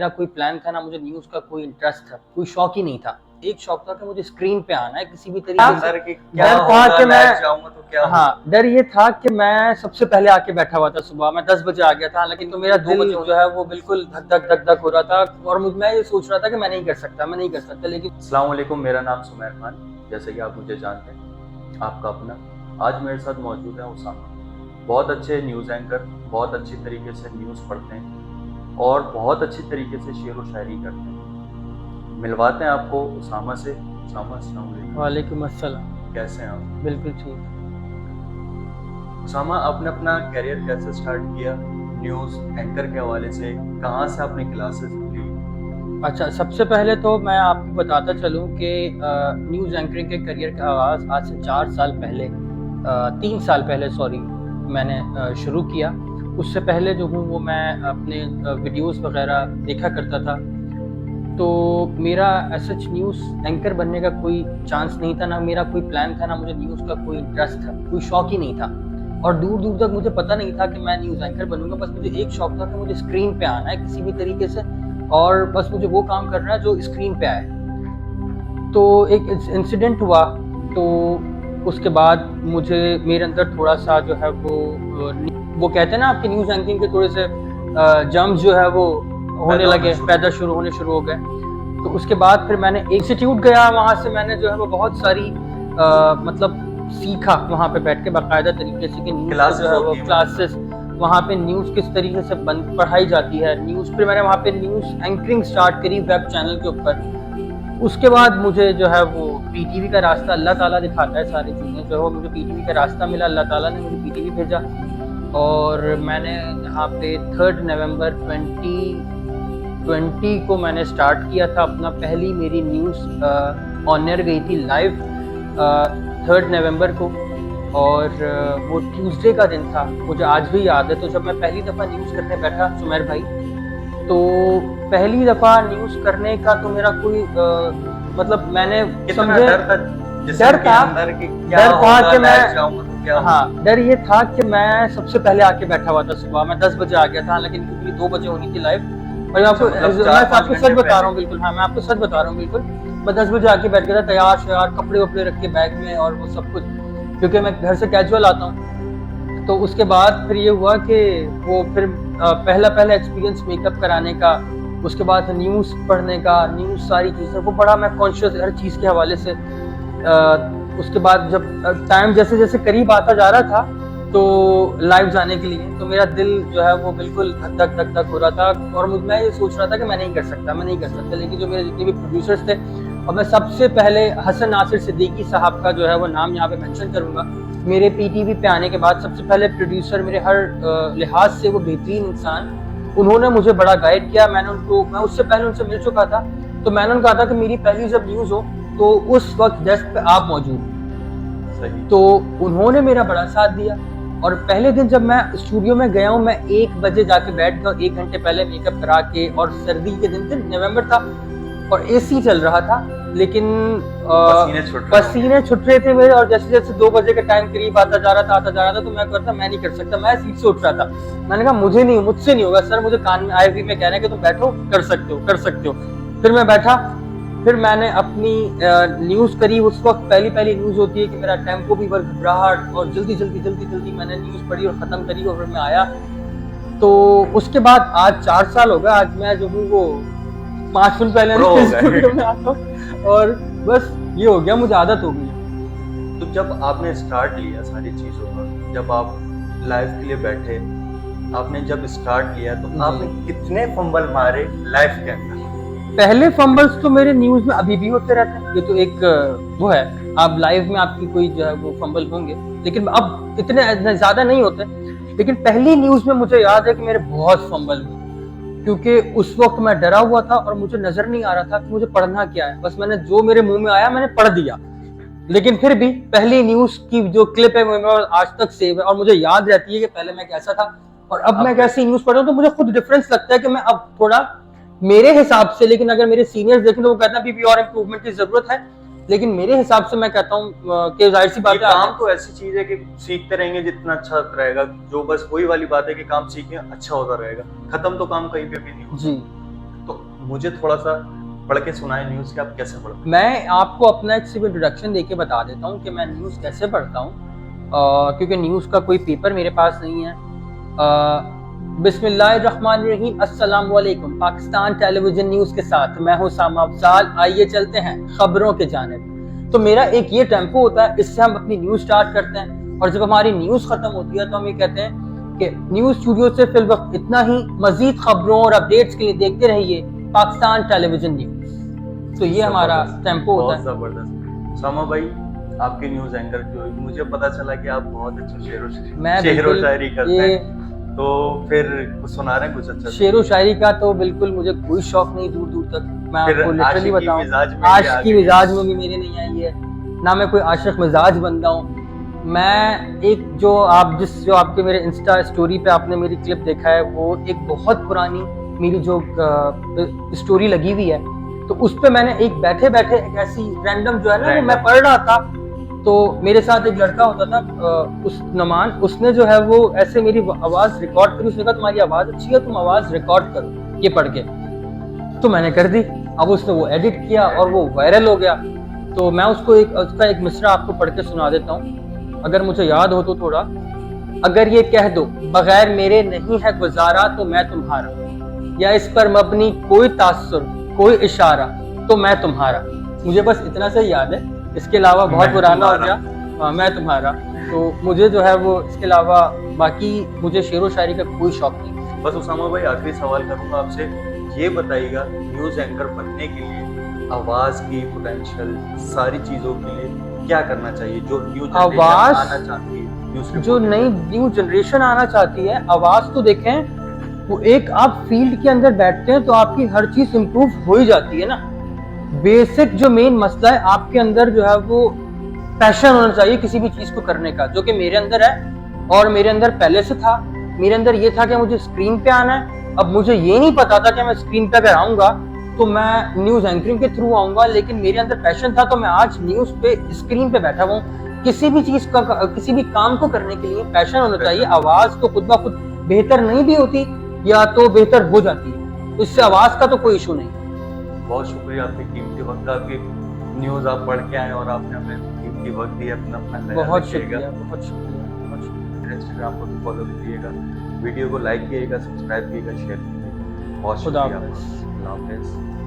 मेरा कोई प्लान था ना, मुझे न्यूज़ का कोई इंटरेस्ट था, कोई शौक ही नहीं था। एक शौक था कि मुझे स्क्रीन पे आना है किसी भी तरीके से। डर था कि मैं जाऊंगा तो क्या हाँ, डर ये था कि मैं सबसे पहले आके बैठा हुआ था। सुबह मैं 10 बजे आ गया था, लेकिन तो मेरा दिल जो है वो बिल्कुल धक धक धक धक हो रहा था और मैं ये सोच रहा था कि मैं नहीं कर सकता। लेकिन अस्सलाम वालेकुम, मेरा नाम सुमैर खान, जैसे कि आप मुझे जानते हैं, आपका अपना। आज मेरे साथ मौजूद है उसामा। बहुत अच्छे न्यूज़ एंकर, बहुत अच्छी तरीके से न्यूज़ पढ़ते हैं और बहुत अच्छी तरीके से शेर व शायरी करते हैं। मिलवाते हैं आपको उसामा से। उसामा, अस्सलाम वालेकुम। वालेकुम अस्सलाम। कैसे हैं आप? बिल्कुल ठीक। उसामा, आपने अपना करियर कैसे स्टार्ट किया न्यूज़ एंकर के हवाले से? कहाँ से आपने क्लासेस ली? अच्छा, सबसे पहले तो मैं आपको बताता चलूँ कि न्यूज़ एंकरिंग के करियर का आगाज़ आज से 4 साल पहले 3 साल पहले सॉरी मैंने शुरू किया। उससे पहले जो हूँ वो मैं अपने वीडियोज़ वग़ैरह देखा करता था। तो मेरा एज़ सच न्यूज़ एंकर बनने का कोई चांस नहीं था, ना मेरा कोई प्लान था, ना मुझे न्यूज़ का कोई इंटरेस्ट था, कोई शौक ही नहीं था। और दूर-दूर तक मुझे पता नहीं था कि मैं न्यूज़ एंकर बनूँगा। बस मुझे एक शौक था कि मुझे स्क्रीन पे आना है किसी भी तरीके से और बस मुझे वो काम करना है जो स्क्रीन पे आए। तो एक इंसिडेंट हुआ, तो उसके बाद मुझे मेरे अंदर थोड़ा-सा जो है वो कहते हैं ना आपके न्यूज़ एंकरिंग के थोड़े से जर्म्स जो है वो होने लगे, होने शुरू हो गए। तो उसके बाद फिर मैंने इंस्टीट्यूट गया, वहाँ से मैंने जो है वो बहुत सारी मतलब सीखा वहाँ पे बैठ के बाकायदा तरीके से कि न्यूज़ जो है वो क्लासेस वहाँ पे न्यूज़ किस तरीके से पढ़ाई जाती है न्यूज़। फिर मैंने वहाँ पे न्यूज़ एंकरिंग स्टार्ट करी वेब चैनल के ऊपर। उसके बाद मुझे जो है वो पीटीवी का रास्ता, अल्लाह ताला दिखाता है सारी चीज़ें, जो है वो मुझे पीटीवी का रास्ता मिला, अल्लाह ताला ने मुझे पीटीवी भेजा और मैंने यहाँ पे 3 नवंबर 2020 को मैंने स्टार्ट किया था अपना। पहली मेरी न्यूज़ ऑन एयर गई थी लाइव 3 नवंबर को और वो ट्यूसडे का दिन था, मुझे आज भी याद है। तो जब मैं पहली दफ़ा न्यूज़ करने बैठा सुमैर भाई, तो पहली दफ़ा न्यूज़ करने का तो मेरा कोई मतलब मैंने समझे डर था कि मैं डर ये था कि मैं सबसे पहले आके बैठा हुआ था। सुबह मैं 10 बजे आ गया था, लेकिन क्योंकि 2 बजे होनी थी लाइव। और मैं आपको सच बता रहा हूँ, बिल्कुल हाँ, मैं आपको सच बता रहा हूँ बिल्कुल। मैं 10 बजे आके बैठ गया था तैयार श्यार, कपड़े वपड़े रख के बैग में और वो सब कुछ, क्योंकि मैं घर से कैजुअल आता हूँ। तो उसके बाद फिर ये हुआ कि वो फिर पहला एक्सपीरियंस मेकअप कराने का, उसके बाद न्यूज़ पढ़ने का, न्यूज़ सारी चीज़ें, वो बड़ा मैं कॉन्शियस हर चीज़ के हवाले से। उसके बाद जब टाइम जैसे जैसे करीब आता जा रहा था तो लाइव जाने के लिए, तो मेरा दिल जो है वो बिल्कुल धक धक धक धक हो रहा था और मैं ये सोच रहा था कि मैं नहीं कर सकता। लेकिन जो मेरे जितने भी प्रोड्यूसर्स थे, और मैं सबसे पहले हसन नासिर सिद्दीकी साहब का जो है वो नाम यहाँ पे मेंशन करूँगा। मेरे पीटीवी पे आने के बाद सबसे पहले प्रोड्यूसर, मेरे हर लिहाज से वो बेहतरीन इंसान, उन्होंने मुझे बड़ा गाइड किया। मैं उससे पहले उनसे मिल चुका था, तो मैंने उनको कहा था कि मेरी पहली जब न्यूज़ हो तो उस वक्त डेस्क पे आप मौजूद। तो उन्होंने मेरा बड़ा साथ दिया और पहले दिन जब मैं स्टूडियो में गया हूँ, मैं 1 बजे जाके बैठ गया 1 घंटे पहले मेकअप करा के, और सर्दी के दिन थे, नवंबर था और एसी चल रहा था, लेकिन पसीने छुट रहे थे मेरे। और जैसे जैसे 2 बजे का टाइम करीब आता जा रहा था तो मैं करता मैं नहीं कर सकता, मैं सीट से उठ रहा था। मैंने कहा मुझसे नहीं होगा सर, मुझे कान में आईवी में कह रहे हैं कि तुम बैठो, कर सकते हो। फिर मैं बैठा, फिर मैंने अपनी न्यूज़ करी। उस वक्त पहली न्यूज़ होती है कि मेरा टेम्पो भी वर्क, घबराहट, और जल्दी मैंने न्यूज़ पढ़ी और ख़त्म करी और फिर मैं आया। तो उसके बाद आज 4 साल हो गए, आज मैं जो हूँ वो 5 मिनट पहले स्टूडियो में आता हूँ और बस ये हो गया, मुझे आदत हो गई। तो जब आपने स्टार्ट लिया सारी चीज़ों का, जब आप लाइव के लिए बैठे, आपने जब स्टार्ट लिया तो आपने कितने फंबल मारे लाइव के अंदर? पहले फंबल्स तो मेरे न्यूज़ में अभी भी होते रहते हैं, ये तो एक वो है, आप लाइव में आपकी कोई जो है वो फंबल होंगे, लेकिन अब इतने ज़्यादा नहीं होते। लेकिन पहली न्यूज़ में मुझे याद है कि मेरे बहुत फंबल हुए, क्योंकि उस वक्त मैं डरा हुआ था और मुझे नजर नहीं आ रहा था कि मुझे पढ़ना क्या है। बस मैंने जो मेरे मुंह में आया मैंने पढ़ दिया। लेकिन फिर भी पहली न्यूज़ की जो क्लिप है वो आज तक सेव है और मुझे याद रहती है कि पहले मैं कैसा था और अब मैं कैसी न्यूज़ पढ़ रहा हूँ। तो मुझे खुद डिफरेंस लगता है कि मैं अब थोड़ा मेरे हिसाब से, लेकिन अगर मेरे सीनियर्स देखें तो वो कहते हैं अभी भी और इम्प्रूवमेंट की जरूरत है, लेकिन मेरे हिसाब से मैं कहता हूँ कि जाहिर सी बात है, काम तो ऐसी चीज है कि सीखते रहेंगे जितना अच्छा रहेगा। जो बस वही वाली बात है कि काम सीखें, अच्छा होता रहेगा, खत्म तो काम कहीं पे भी नहीं होता। जी। तो मुझे थोड़ा सा पढ़ के सुनाए न्यूज़ कि आप कैसे पढ़ते हैं। मैं आपको अपना एक सिर्फ इंट्रोडक्शन देके बता देता हूँ कि मैं न्यूज़ कैसे पढ़ता हूँ, क्योंकि न्यूज़ का कोई पेपर मेरे पास नहीं है। बिस्मिल्लाहिर्रहमानिर्रहीम, अस्सलाम वालेकुम। पाकिस्तान टेलीविजन न्यूज़ के साथ मैं हूँ सामा अफजाल। आइए चलते हैं खबरों के जानिब। तो मेरा एक ये टेम्पो होता है, इससे हम अपनी न्यूज़ स्टार्ट करते हैं और जब हमारी न्यूज़ खत्म होती है तो हम ये कहते हैं कि न्यूज़ स्टूडियो से फिल वक्त इतना ही। मजीद खबरों और अपडेट्स के लिए देखते रहिए पाकिस्तान टेलीविजन न्यूज़। तो ये हमारा टेम्पो होता है। बहुत जबरदस्त। सामा भाई, आपके न्यूज़ एंकर की हुई, मुझे पता चला कि आप बहुत अच्छे शेरो शायरी करते हैं, तो फिर कुछ सुना रहे हैं कुछ अच्छा? शेरो शायरी का तो बिल्कुल मुझे कोई शौक नहीं दूर दूर तक। मैं आपको लिटरली बताऊं, आशिक की मिजाज में भी मेरे नहीं आई है, ना मैं कोई आशिक मिजाज बंदा हूँ। मैं एक जो आपके मेरे इंस्टा स्टोरी पे आपने मेरी क्लिप देखा है, वो एक बहुत पुरानी मेरी जो स्टोरी लगी हुई है, तो उस पे मैंने एक बैठे बैठे एक ऐसी रैंडम जो है ना, वो मैं पढ़ रहा था, तो मेरे साथ एक लड़का होता था, उस नमान, उसने जो है वो ऐसे मेरी आवाज रिकॉर्ड करी। उसने कहा तुम्हारी आवाज अच्छी है, तुम आवाज रिकॉर्ड करो ये पढ़ के। तो मैंने कर दी। अब उसने वो एडिट किया और वो वायरल हो गया। तो मैं उसका एक मिसरा आपको पढ़ के सुना देता हूँ, अगर मुझे याद हो तो थोड़ा। अगर ये कह दो बगैर मेरे नहीं है गुजारा तो मैं तुम्हारा, या इस पर मबनी कोई तासुर कोई इशारा तो मैं तुम्हारा। मुझे बस इतना से याद है, इसके अलावा बहुत पुराना हो गया। हाँ, मैं तुम्हारा। तो मुझे जो है वो इसके अलावा बाकी मुझे शेरो शायरी का कोई शौक नहीं। बस उसामा भाई, आखिरी सवाल करूंगा आपसे, ये बताइएगा न्यूज़ एंकर बनने के लिए आवाज की पोटेंशियल सारी चीजों के लिए क्या करना चाहिए? जो न्यूज़ आवाज आना चाहती है, जो नई न्यू जनरेशन आना चाहती है, आवाज तो देखें, वो एक आप फील्ड के अंदर बैठते हैं तो आपकी हर चीज इंप्रूव हो ही जाती है ना। बेसिक जो मेन मसला है, आपके अंदर जो है वो पैशन होना चाहिए किसी भी चीज को करने का, जो कि मेरे अंदर है और मेरे अंदर पहले से था। मेरे अंदर ये था कि मुझे स्क्रीन पे आना है। अब मुझे ये नहीं पता था कि मैं स्क्रीन पे अगर आऊंगा तो मैं न्यूज एंकरिंग के थ्रू आऊंगा, लेकिन मेरे अंदर पैशन था, तो मैं आज न्यूज पे स्क्रीन पे बैठा हूँ। किसी भी चीज का, किसी भी काम को करने के लिए पैशन होना चाहिए। आवाज तो खुद ब खुद बेहतर नहीं भी होती, या तो बेहतर हो जाती है, तो इससे आवाज का तो कोई इशू नहीं। बहुत शुक्रिया आपके कीमती वक्त का, आपकी न्यूज़ आप पढ़ के आए और आपने हमें कीमती वक्त दिया, अपना बहुत शुक्रिया, बहुत शुक्रिया। इंस्टाग्राम पर भी फॉलो कीजिएगा, वीडियो को लाइक कीजिएगा, सब्सक्राइब कीजिएगा, शेयर कीजिएगा। बहुत खुदा शुक्रिया। हाफिज़। अल्लाह हाफिज़।